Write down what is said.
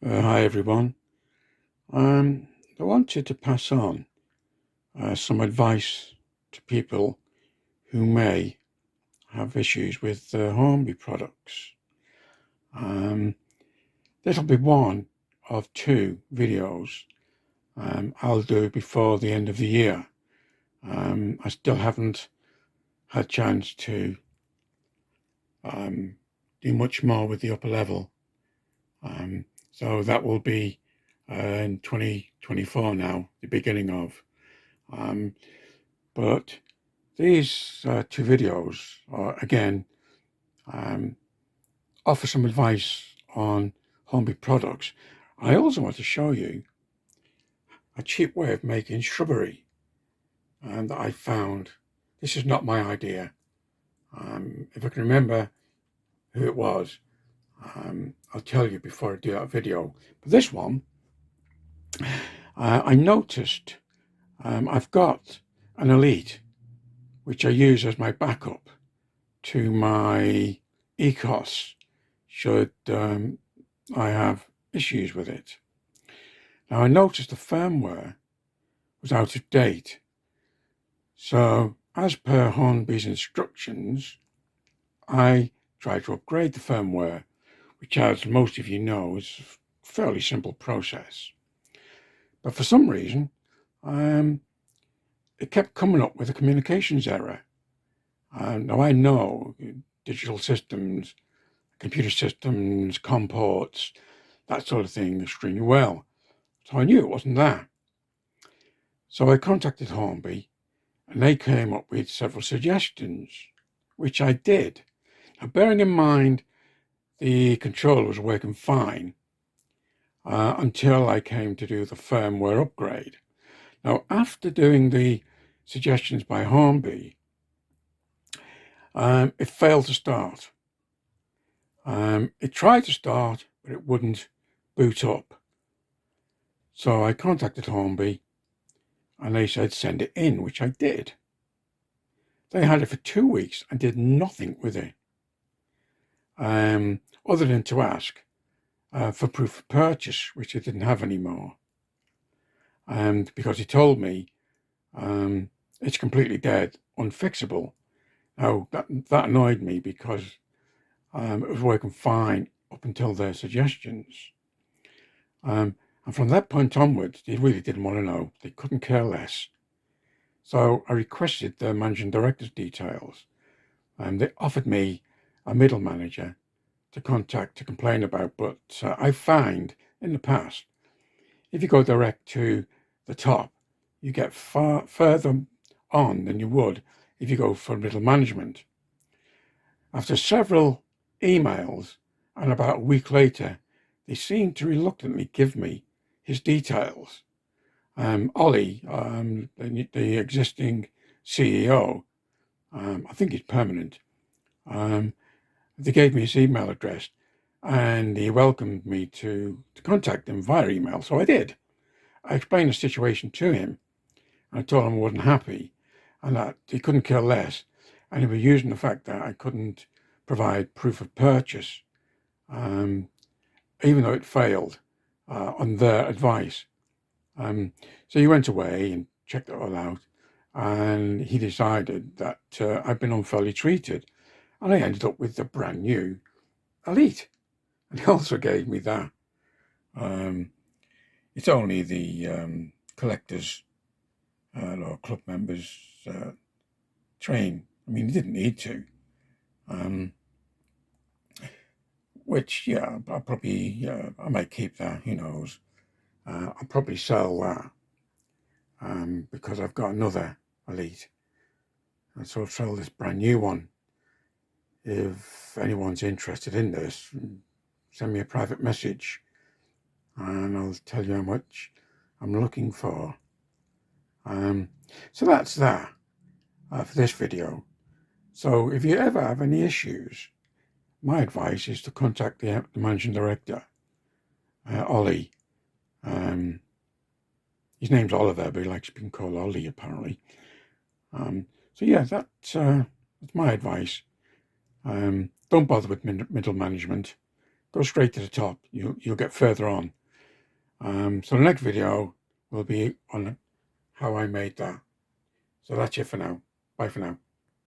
Hi everyone. I wanted to pass on some advice to people who may have issues with Hornby products. Um, This'll be one of two videos I'll do before the end of the year. I still haven't had a chance to do much more with the upper level. So that will be in 2024 now, the beginning of. Um, but these two videos are, again, um, offer some advice on Hornby products. I also want to show you a cheap way of making shrubbery that I found. This is not my idea. If I can remember who it was, I'll tell you before I do that video. But this one, I noticed I've got an Elite, which I use as my backup to my ECOS should I have issues with it. Now I noticed the firmware was out of date. So as per Hornby's instructions, I tried to upgrade the firmware, which, as most of you know, is a fairly simple process. But for some reason, it kept coming up with a communications error. Now I know digital systems, computer systems, COM ports, that sort of thing extremely well. So I knew it wasn't that. So I contacted Hornby and they came up with several suggestions, which I did. Now, bearing in mind the controller was working fine until I came to do the firmware upgrade. Now, after doing the suggestions by Hornby, it failed to start. It tried to start, but it wouldn't boot up. So I contacted Hornby and they said send it in, which I did. They had it for 2 weeks and did nothing with it, other than to ask for proof of purchase, which they didn't have anymore. And because he told me it's completely dead, unfixable. Now, that annoyed me because it was working fine up until their suggestions. And from that point onwards, they really didn't want to know. They couldn't care less. So I requested the managing director's details, and they offered me a middle manager to contact to complain about. But I find in the past, if you go direct to the top, you get far further on than you would if you go for middle management. After several emails, and about a week later, they seemed to reluctantly give me his details. Ollie, the existing CEO, I think he's permanent, they gave me his email address and he welcomed me to contact him via email. So I did. I explained the situation to him. I told him I wasn't happy and that he couldn't care less. And he was using the fact that I couldn't provide proof of purchase, even though it failed on their advice. So he went away and checked it all out, and he decided that I'd been unfairly treated, and I ended up with the brand new Elite. And he also gave me that. It's only the collectors or club members train. I mean, he didn't need to. Which, yeah, I'll probably, I might keep that, who knows. I'll probably sell that because I've got another Elite. And so I'll sell this brand new one. If anyone's interested in this, send me a private message and I'll tell you how much I'm looking for. So that's that for this video. So if you ever have any issues, my advice is to contact the managing director, Ollie. His name's Oliver, but he likes being called Ollie, apparently. So yeah, that's my advice. Don't bother with middle management. go straight to the top. You'll get further on. So the next video will be on how I made that. So that's it for now. Bye for now.